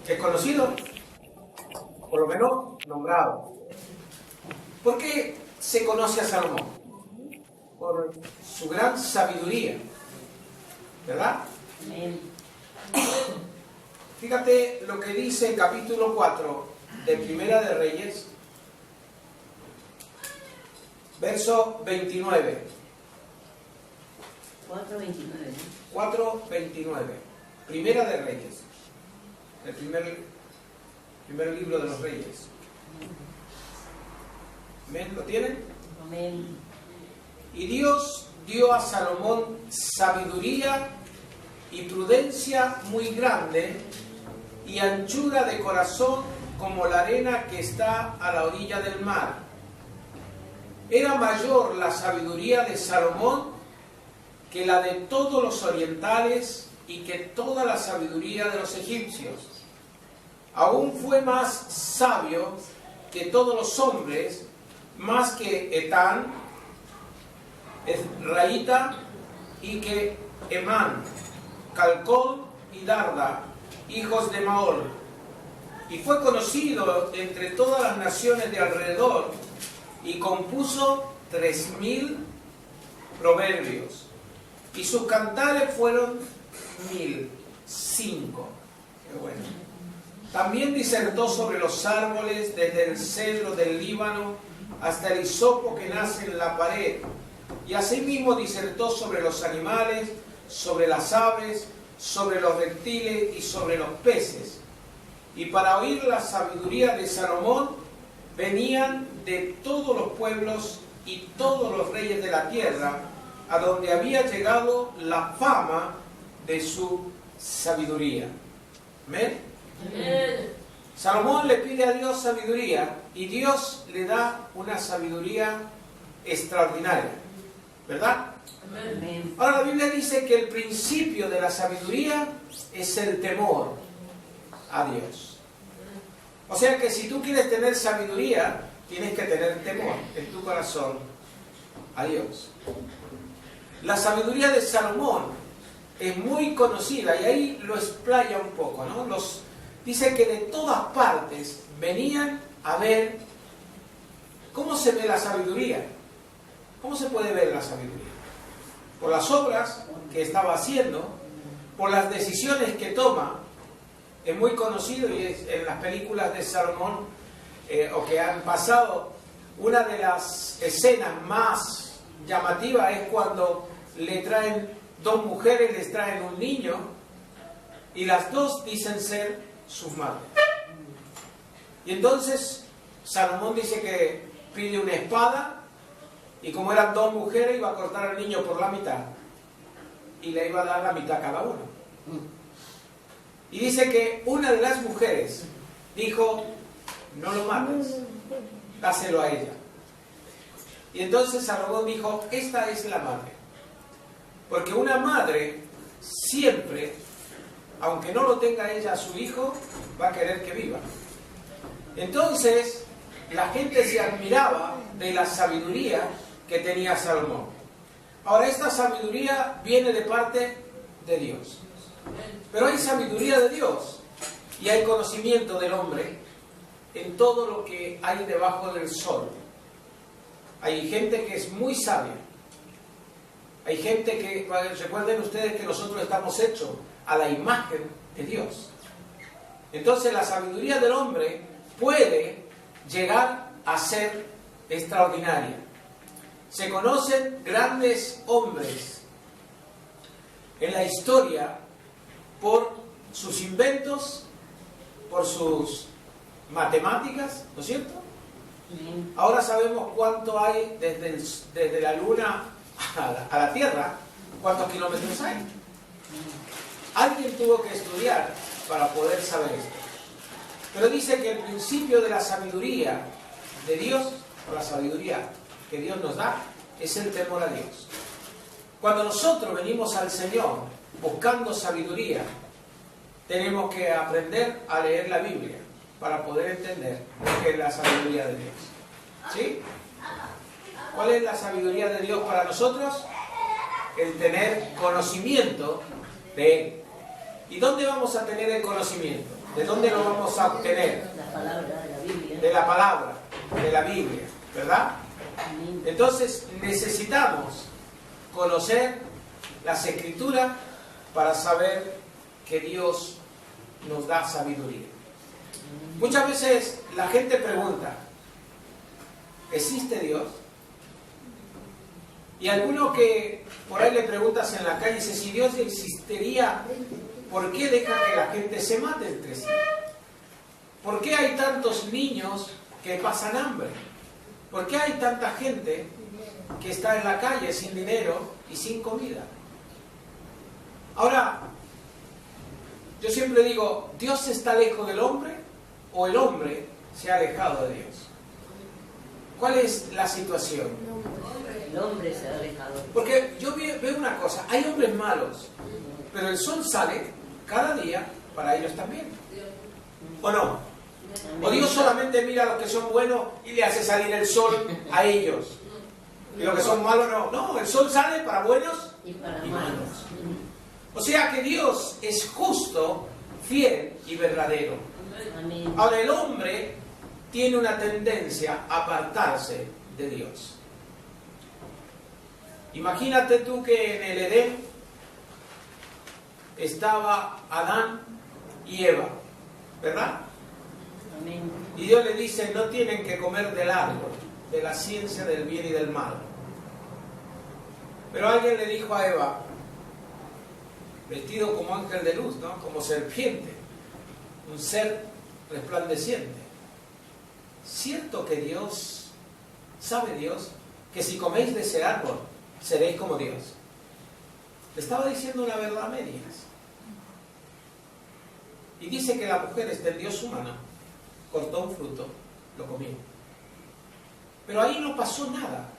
¿Es conocido? Por lo menos nombrado. ¿Por qué se conoce a Salomón? Por su gran sabiduría, ¿verdad? Amén. Fíjate lo que dice el capítulo 4 de Primera de Reyes, verso 29. 4:29. 4:29. Primera de Reyes. El primer libro de los Reyes. ¿Amén? ¿Lo tienen? Amén. Y Dios dio a Salomón sabiduría y prudencia muy grande y anchura de corazón como la arena que está a la orilla del mar. Era mayor la sabiduría de Salomón que la de todos los orientales y que toda la sabiduría de los egipcios. Aún fue más sabio que todos los hombres, más que Etán, Ezraíta, y que Emán, Calcol y Darda, hijos de Maol. Y fue conocido entre todas las naciones de alrededor, y compuso 3000 proverbios. Y sus cantares fueron 1005. Qué bueno. También disertó sobre los árboles, desde el cedro del Líbano hasta el hisopo que nace en la pared. Y asimismo disertó sobre los animales, sobre las aves, sobre los reptiles y sobre los peces. Y para oír la sabiduría de Salomón venían de todos los pueblos y todos los reyes de la tierra, a donde había llegado la fama de su sabiduría. ¿Amén? Salomón le pide a Dios sabiduría y Dios le da una sabiduría extraordinaria, ¿verdad? Amén. Ahora la Biblia dice que el principio de la sabiduría es el temor a Dios. O sea que si tú quieres tener sabiduría, tienes que tener temor en tu corazón a Dios. La sabiduría de Salomón es muy conocida y ahí lo explaya un poco, ¿no? Dice que de todas partes venían a ver cómo se ve la sabiduría. ¿Cómo se puede ver la sabiduría? Por las obras que estaba haciendo, por las decisiones que toma. Es muy conocido y es en las películas de Salomón o que han pasado, una de las escenas más llamativas es cuando le traen dos mujeres, les traen un niño y las dos dicen ser sus madres. Y entonces Salomón dice que pide una espada y como eran dos mujeres iba a cortar al niño por la mitad y le iba a dar la mitad a cada uno. Y dice que una de las mujeres dijo: no lo mates, dáselo a ella. Y entonces Salomón dijo: esta es la madre. Porque una madre siempre, aunque no lo tenga ella a su hijo, va a querer que viva. Entonces la gente se admiraba de la sabiduría que tenía Salomón. Ahora, esta sabiduría viene de parte de Dios. Pero hay sabiduría de Dios y hay conocimiento del hombre en todo lo que hay debajo del sol. Hay gente que es muy sabia. Hay gente que, recuerden ustedes que nosotros estamos hechos a la imagen de Dios. Entonces la sabiduría del hombre puede llegar a ser extraordinaria. Se conocen grandes hombres en la historia por sus inventos, por sus matemáticas, ¿no es cierto? Ahora sabemos cuánto hay desde la Luna a la Tierra, cuántos kilómetros hay. Alguien tuvo que estudiar para poder saber esto. Pero dice que el principio de la sabiduría de Dios, o la sabiduría que Dios nos da, es el temor a Dios. Cuando nosotros venimos al Señor buscando sabiduría, tenemos que aprender a leer la Biblia para poder entender lo que es la sabiduría de Dios. ¿Sí? ¿Cuál es la sabiduría de Dios para nosotros? El tener conocimiento de Él. ¿Y dónde vamos a tener el conocimiento? ¿De dónde lo vamos a obtener? La palabra de la Biblia. De la palabra, de la Biblia, ¿verdad? Amén. Entonces necesitamos conocer las Escrituras para saber que Dios nos da sabiduría. Muchas veces la gente pregunta, ¿existe Dios? Y alguno que por ahí le preguntas en la calle, dice, si Dios existiría, ¿por qué deja que la gente se mate entre sí? ¿Por qué hay tantos niños que pasan hambre? ¿Por qué hay tanta gente que está en la calle sin dinero y sin comida? Ahora, yo siempre digo, ¿Dios está lejos del hombre o el hombre se ha alejado de Dios? ¿Cuál es la situación? El hombre se ha alejado. Porque yo veo una cosa, hay hombres malos, pero el sol sale cada día para ellos también. ¿O no? ¿O Dios solamente mira a los que son buenos y le hace salir el sol a ellos? Y los que son malos no. No, el sol sale para buenos Y para y malos. malos. O sea que Dios es justo, fiel y verdadero. Amén. Ahora el hombre tiene una tendencia a apartarse de Dios. Imagínate tú que en el Edén estaba Adán y Eva, ¿verdad? Amén. Y Dios le dice, no tienen que comer del árbol, de la ciencia del bien y del mal. Pero alguien le dijo a Eva, vestido como ángel de luz, ¿no? Como serpiente, un ser resplandeciente. ¿Cierto que Dios, sabe Dios, que si coméis de ese árbol, seréis como Dios? Le estaba diciendo una verdad a medias. Y dice que la mujer extendió su mano, cortó un fruto, lo comió. Pero ahí no pasó nada.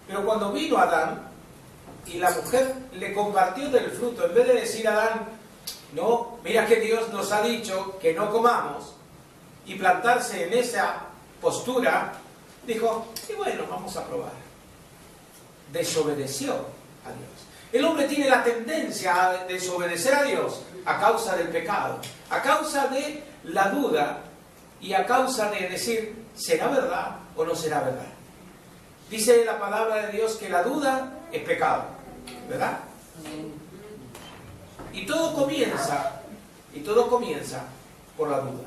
Pero cuando vino Adán y la mujer le compartió del fruto, en vez de decir a Adán, no, mira que Dios nos ha dicho que no comamos, y plantarse en esa postura, dijo, y bueno, vamos a probar. Desobedeció a Dios. El hombre tiene la tendencia a desobedecer a Dios a causa del pecado, a causa de la duda y a causa de decir, ¿será verdad o no será verdad? Dice la palabra de Dios que la duda es pecado, ¿verdad? Amén. Y todo comienza por la duda.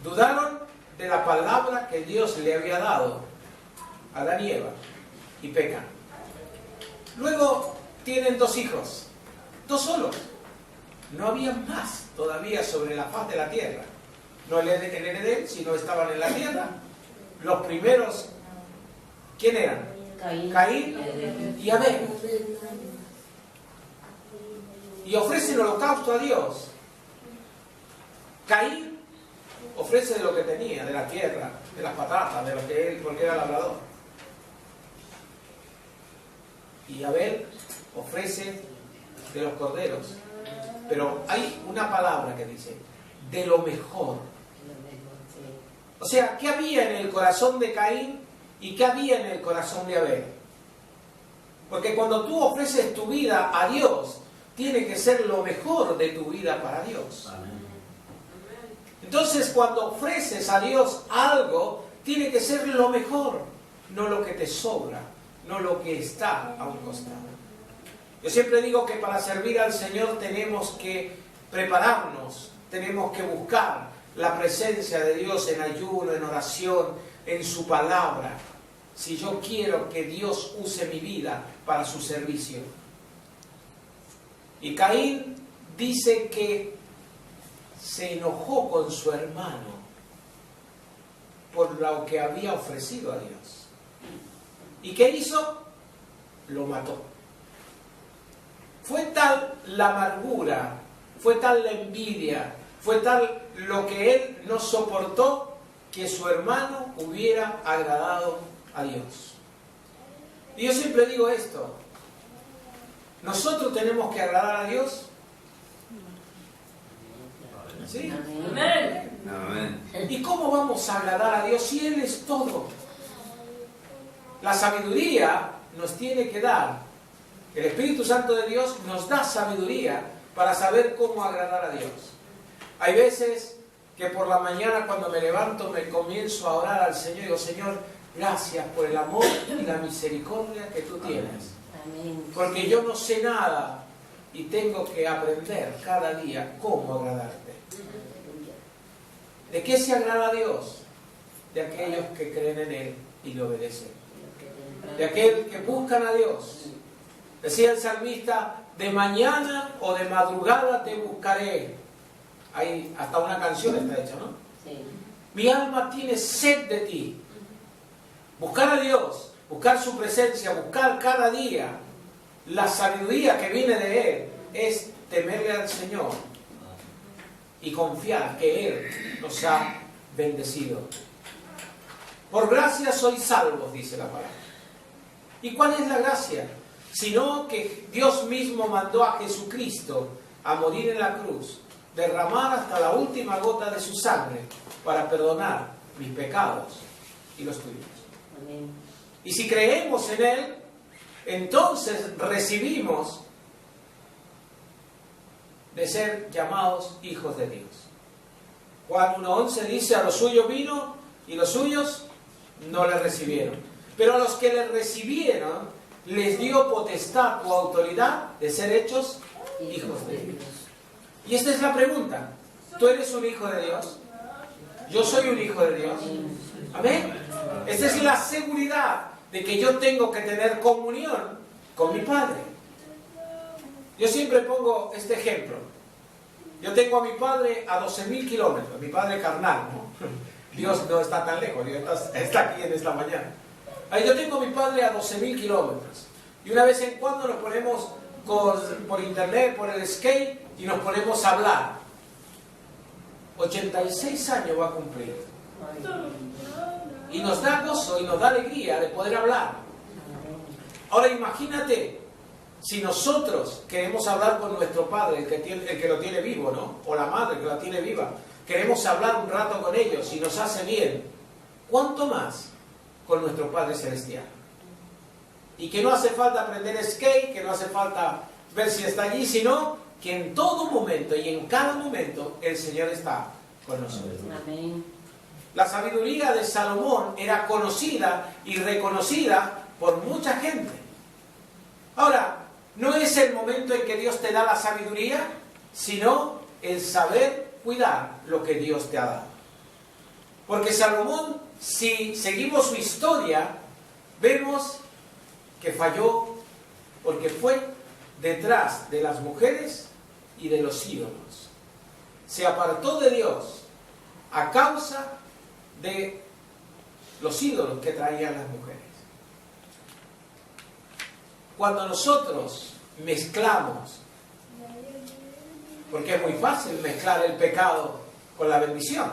Dudaron de la palabra que Dios le había dado a Adán y Eva y pecan. Luego tienen 2 hijos, 2 solos. No había más todavía sobre la faz de la tierra. No el Edén, sino estaban en la tierra. Los primeros, ¿quién eran? Caín y Abel. Y ofrecen holocausto a Dios. Caín ofrece de lo que tenía, de la tierra, de las patatas, de lo que él, porque era labrador. Y Abel ofrece de los corderos. Pero hay una palabra que dice, de lo mejor. O sea, ¿qué había en el corazón de Caín y qué había en el corazón de Abel? Porque cuando tú ofreces tu vida a Dios, tiene que ser lo mejor de tu vida para Dios. Entonces, cuando ofreces a Dios algo, tiene que ser lo mejor, no lo que te sobra, no lo que está a un costado. Yo siempre digo que para servir al Señor tenemos que prepararnos, tenemos que buscar la presencia de Dios en ayuno, en oración, en su palabra, si yo quiero que Dios use mi vida para su servicio. Y Caín dice que se enojó con su hermano por lo que había ofrecido a Dios. ¿Y qué hizo? Lo mató. Fue tal la amargura, fue tal la envidia, fue tal lo que él no soportó que su hermano hubiera agradado a Dios. Y yo siempre digo esto, ¿nosotros tenemos que agradar a Dios? ¿Sí? Amén. Amén. ¿Y cómo vamos a agradar a Dios si Él es todo? La sabiduría nos tiene que dar. El Espíritu Santo de Dios nos da sabiduría para saber cómo agradar a Dios. Hay veces que por la mañana cuando me levanto me comienzo a orar al Señor y digo, Señor, gracias por el amor y la misericordia que tú tienes. Amén. Porque yo no sé nada y tengo que aprender cada día cómo agradarte. ¿De qué se agrada a Dios? De aquellos que creen en Él y le obedecen. De aquellos que buscan a Dios. Decía el salmista, de mañana o de madrugada te buscaré. Hay hasta una canción está hecha, ¿no? Sí. Mi alma tiene sed de ti. Buscar a Dios, buscar su presencia, buscar cada día la sabiduría que viene de Él, es temerle al Señor y confiar que Él nos ha bendecido. Por gracia sois salvos, dice la palabra. ¿Y cuál es la gracia? Sino que Dios mismo mandó a Jesucristo a morir en la cruz, derramar hasta la última gota de su sangre para perdonar mis pecados y los tuyos. Amén. Y si creemos en Él, entonces recibimos de ser llamados hijos de Dios. Juan 1:11 dice, a los suyos vino y los suyos no le recibieron. Pero a los que le recibieron, les dio potestad o autoridad de ser hechos hijos de Dios. Y esta es la pregunta. ¿Tú eres un hijo de Dios? Yo soy un hijo de Dios. Amén. Esta es la seguridad de que yo tengo que tener comunión con mi Padre. Yo siempre pongo este ejemplo. Yo tengo a mi Padre a 12.000 kilómetros, mi Padre carnal, ¿no? Dios no está tan lejos, Dios está aquí en esta mañana. Ahí yo tengo a mi Padre a 12.000 kilómetros. Y una vez en cuando nos ponemos por internet, por el Skype, y nos ponemos a hablar. 86 años va a cumplir. Y nos da gozo y nos da alegría de poder hablar. Ahora imagínate, si nosotros queremos hablar con nuestro Padre, el que lo tiene vivo, ¿no? O la madre que la tiene viva, queremos hablar un rato con ellos y nos hace bien, ¿cuánto más con nuestro Padre Celestial? Y que no hace falta aprender skate, que no hace falta ver si está allí, sino que en todo momento y en cada momento el Señor está con nosotros. Amén. La sabiduría de Salomón era conocida y reconocida por mucha gente. Ahora, no es el momento en que Dios te da la sabiduría, sino el saber cuidar lo que Dios te ha dado. Porque Salomón, si seguimos su historia, vemos que falló porque fue detrás de las mujeres y de los ídolos. Se apartó de Dios a causa de los ídolos que traían las mujeres. Cuando nosotros mezclamos, porque es muy fácil mezclar el pecado con la bendición,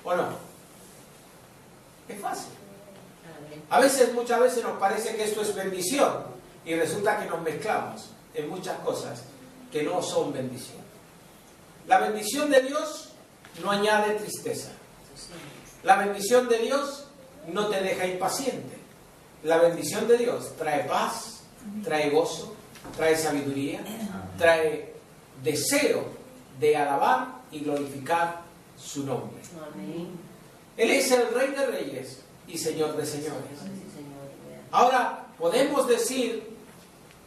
¿o no? Es fácil. Muchas veces nos parece que esto es bendición y resulta que nos mezclamos en muchas cosas que no son bendición. La bendición de Dios no añade tristeza. La bendición de Dios no te deja impaciente. La bendición de Dios trae paz, trae gozo, trae sabiduría, trae deseo de alabar y glorificar su nombre. Amén. Él es el Rey de Reyes y Señor de Señores. Sí, Señor. Ahora podemos decir,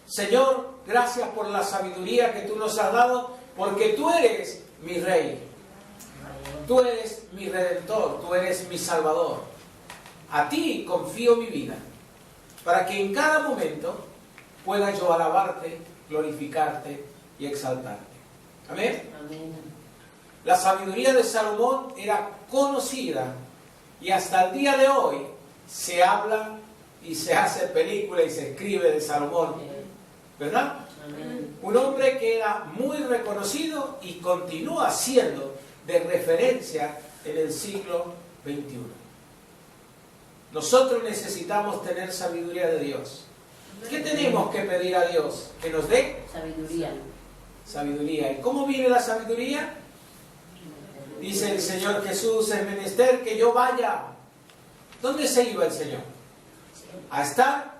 Señor, gracias por la sabiduría que tú nos has dado, porque tú eres mi Rey. Tú eres mi Redentor, tú eres mi Salvador. A ti confío mi vida, para que en cada momento pueda yo alabarte, glorificarte y exaltarte. Amén. Amén. La sabiduría de Salomón era conocida y hasta el día de hoy se habla y se hace película y se escribe de Salomón, ¿verdad? Amén. Un hombre que era muy reconocido y continúa siendo de referencia en el siglo XXI. Nosotros necesitamos tener sabiduría de Dios. ¿Qué tenemos que pedir a Dios? Que nos dé Sabiduría. sabiduría. ¿Y cómo viene la sabiduría? Dice el Señor Jesús, es menester que yo vaya. ¿Dónde se iba el Señor? A estar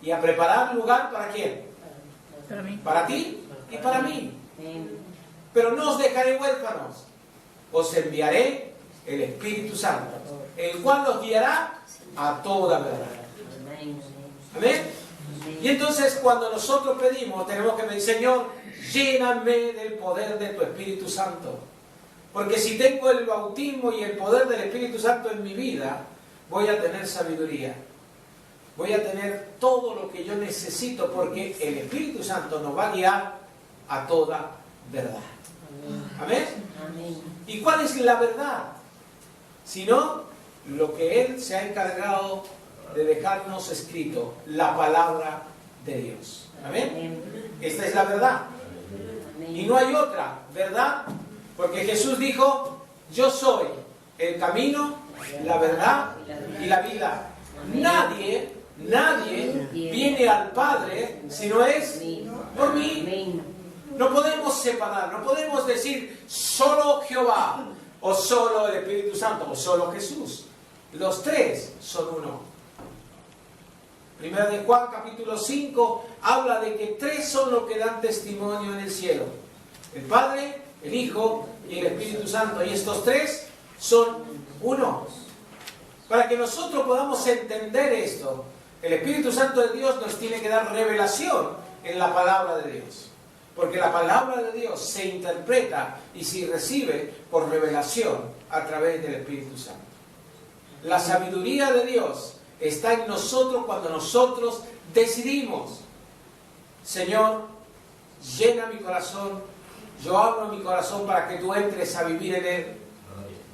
y a preparar lugar ¿para quién? Para mí. Para ti y para mí. Pero no os dejaré huérfanos, os enviaré el Espíritu Santo, el cual os guiará a toda verdad. Amén. Y entonces cuando nosotros pedimos, tenemos que pedir: Señor, lléname del poder de tu Espíritu Santo. Porque si tengo el bautismo y el poder del Espíritu Santo en mi vida, voy a tener sabiduría. Voy a tener todo lo que yo necesito, porque el Espíritu Santo nos va a guiar a toda verdad. Amén. ¿Y cuál es la verdad? Sino lo que Él se ha encargado de dejarnos escrito, la palabra de Dios. Amén. Esta es la verdad. Y no hay otra verdad, porque Jesús dijo: yo soy el camino, la verdad y la vida. Nadie viene al Padre si no es por mí. No podemos separar, no podemos decir solo Jehová, o solo el Espíritu Santo, o solo Jesús. Los tres son uno. Primera de Juan capítulo 5 habla de que tres son los que dan testimonio en el cielo: el Padre, el Hijo y el Espíritu Santo. Y estos tres son uno. Para que nosotros podamos entender esto, el Espíritu Santo de Dios nos tiene que dar revelación en la palabra de Dios. Porque la palabra de Dios se interpreta y se recibe por revelación a través del Espíritu Santo. La sabiduría de Dios está en nosotros cuando nosotros decidimos: Señor, llena mi corazón, yo abro mi corazón para que tú entres a vivir en él.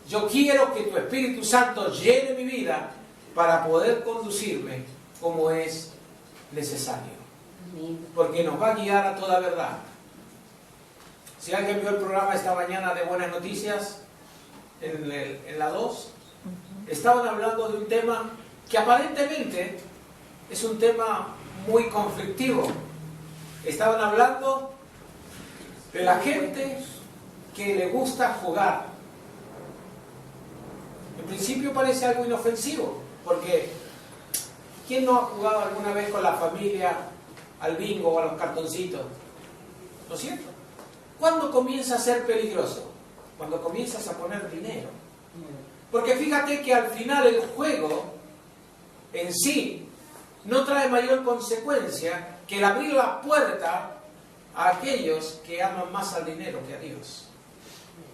Yo quiero que tu Espíritu Santo llene mi vida para poder conducirme como es necesario. Porque nos va a guiar a toda verdad. Si alguien vio el programa esta mañana de Buenas Noticias, en la 2, estaban hablando de un tema que aparentemente es un tema muy conflictivo. Estaban hablando de la gente que le gusta jugar. En principio parece algo inofensivo, porque ¿quién no ha jugado alguna vez con la familia al bingo o a los cartoncitos? ¿No es cierto? ¿Cuándo comienza a ser peligroso? Cuando comienzas a poner dinero. Porque fíjate que al final el juego en sí no trae mayor consecuencia que el abrir la puerta a aquellos que aman más al dinero que a Dios.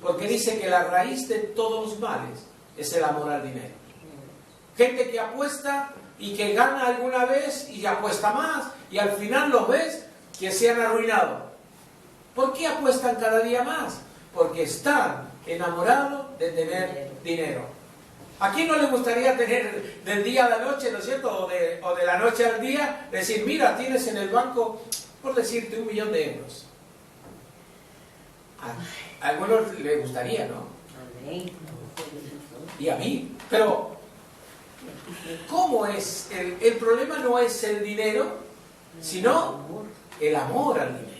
Porque dice que la raíz de todos los males es el amor al dinero. Gente que apuesta y que gana alguna vez y apuesta más, y al final los ves que se han arruinado. ¿Por qué apuestan cada día más? Porque están enamorados de tener dinero. ¿A quién no le gustaría tener del día a la noche, ¿no es cierto? O de la noche al día, decir: mira, tienes en el banco, por decirte, 1 millón de euros. A algunos les gustaría, ¿no? Y a mí. Pero, ¿cómo es? El problema no es el dinero, sino el amor al dinero.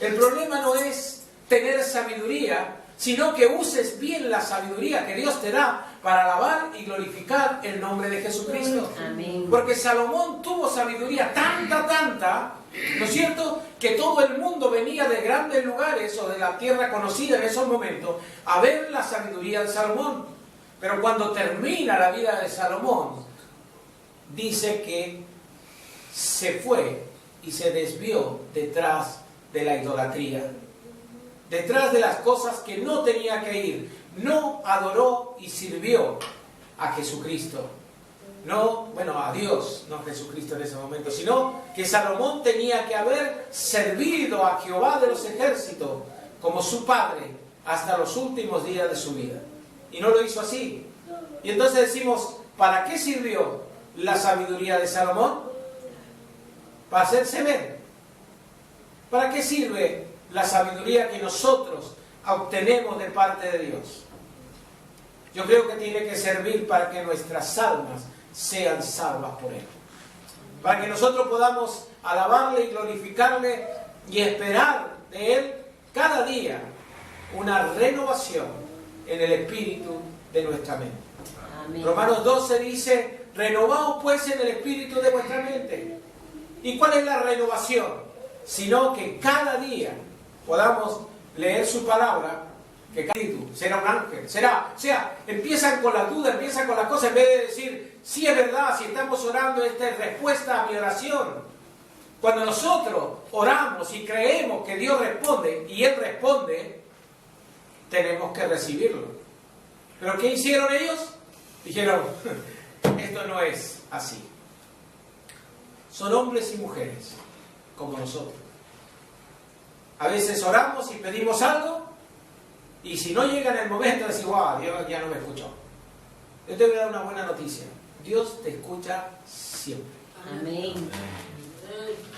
El problema no es tener sabiduría, sino que uses bien la sabiduría que Dios te da para alabar y glorificar el nombre de Jesucristo. Amén. Porque Salomón tuvo sabiduría tanta, ¿no es cierto?, que todo el mundo venía de grandes lugares o de la tierra conocida en esos momentos a ver la sabiduría de Salomón. Pero cuando termina la vida de Salomón, dice que se fue y se desvió detrás de la idolatría, detrás de las cosas que no tenía que ir. No adoró y sirvió a Jesucristo. No, bueno, a Dios, no a Jesucristo en ese momento, sino que Salomón tenía que haber servido a Jehová de los ejércitos como su padre hasta los últimos días de su vida. Y no lo hizo así. Y entonces decimos: ¿para qué sirvió la sabiduría de Salomón? Para hacerse ver. ¿Para qué sirve la sabiduría que nosotros obtenemos de parte de Dios? Yo creo que tiene que servir para que nuestras almas sean salvas por Él. Para que nosotros podamos alabarle y glorificarle y esperar de Él cada día una renovación en el espíritu de nuestra mente. Amén. Romanos 12 dice: renovaos pues en el espíritu de vuestra mente. ¿Y cuál es la renovación? Sino que cada día podamos leer su palabra, que cada espíritu será un ángel, o sea, empiezan con la duda, empiezan con las cosas, en vez de decir, sí es verdad, si estamos orando, esta es respuesta a mi oración. Cuando nosotros oramos y creemos que Dios responde, y Él responde, tenemos que recibirlo. ¿Pero qué hicieron ellos? Dijeron, esto no es así. Son hombres y mujeres, como nosotros. A veces oramos y pedimos algo, y si no llega en el momento, decimos, wow, Dios ya no me escuchó. Yo te voy a dar una buena noticia. Dios te escucha siempre. Amén.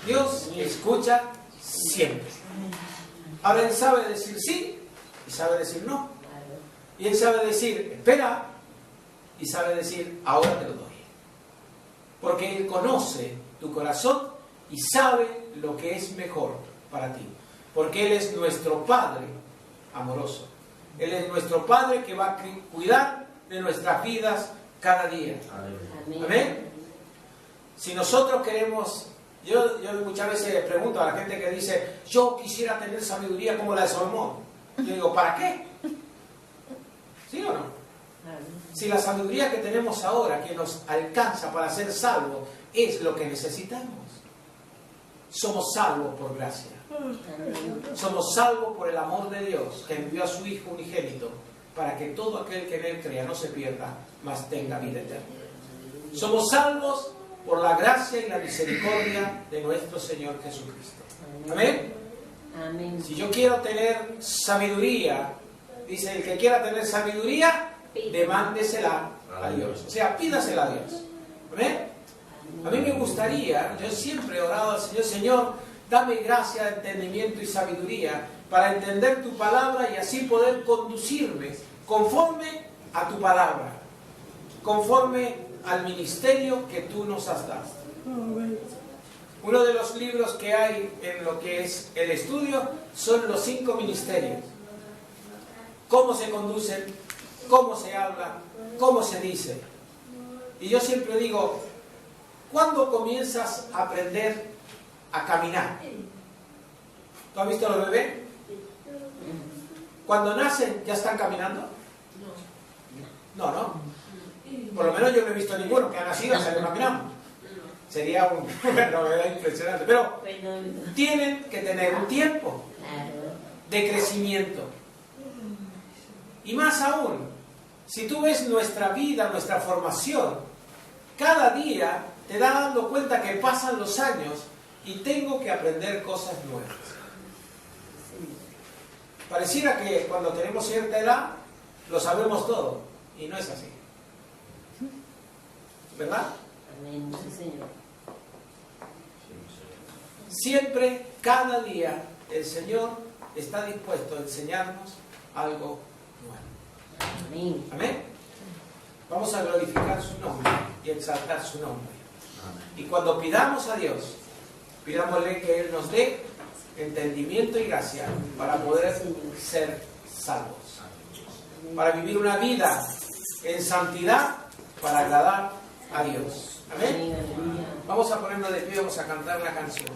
Dios escucha siempre. Ahora Él sabe decir sí y sabe decir no. Y Él sabe decir, espera, y sabe decir, ahora te lo doy. Porque Él conoce tu corazón y sabe lo que es mejor para ti. Porque Él es nuestro Padre amoroso. Él es nuestro Padre que va a cuidar de nuestras vidas cada día. Amén. Amén. Si nosotros queremos, yo muchas veces pregunto a la gente que dice, yo quisiera tener sabiduría como la de Salomón. Yo digo, ¿para qué? ¿Sí o no? Si la sabiduría que tenemos ahora, que nos alcanza para ser salvos, es lo que necesitamos. Somos salvos por gracia. Somos salvos por el amor de Dios, que envió a su Hijo unigénito, para que todo aquel que en Él crea no se pierda, mas tenga vida eterna. Somos salvos por la gracia y la misericordia de nuestro Señor Jesucristo. Amén. Amén. Si yo quiero tener sabiduría, dice, el que quiera tener sabiduría, demándesela a Dios. O sea, pídasela a Dios. ¿Amén? A mí me gustaría, yo siempre he orado al Señor, Señor, dame gracia, entendimiento y sabiduría para entender tu palabra y así poder conducirme conforme a tu palabra, conforme al ministerio que tú nos has dado. Uno de los libros que hay en lo que es el estudio son los 5 ministerios. Cómo se conducen, cómo se habla, cómo se dice. Y yo siempre digo, ¿cuándo comienzas a aprender a caminar? ¿Tú has visto a los bebés? Cuando nacen, ¿ya están caminando? No, no. Por lo menos yo no he visto ninguno que ha nacido y salido caminando. Sería una novedad impresionante. Pero tienen que tener un tiempo de crecimiento. Y más aún, si tú ves nuestra vida, nuestra formación, cada día te das dando cuenta que pasan los años y tengo que aprender cosas nuevas. Pareciera que cuando tenemos cierta edad lo sabemos todo, y no es así. ¿Verdad? Amén, sí, Señor. Siempre, cada día, el Señor está dispuesto a enseñarnos algo nuevo. Amén. Amén. Vamos a glorificar su nombre y exaltar su nombre. Y cuando pidamos a Dios, pidámosle que Él nos dé entendimiento y gracia para poder ser salvos, para vivir una vida en santidad, para agradar a Dios. Amén. Vamos a ponernos de pie, vamos a cantar una canción.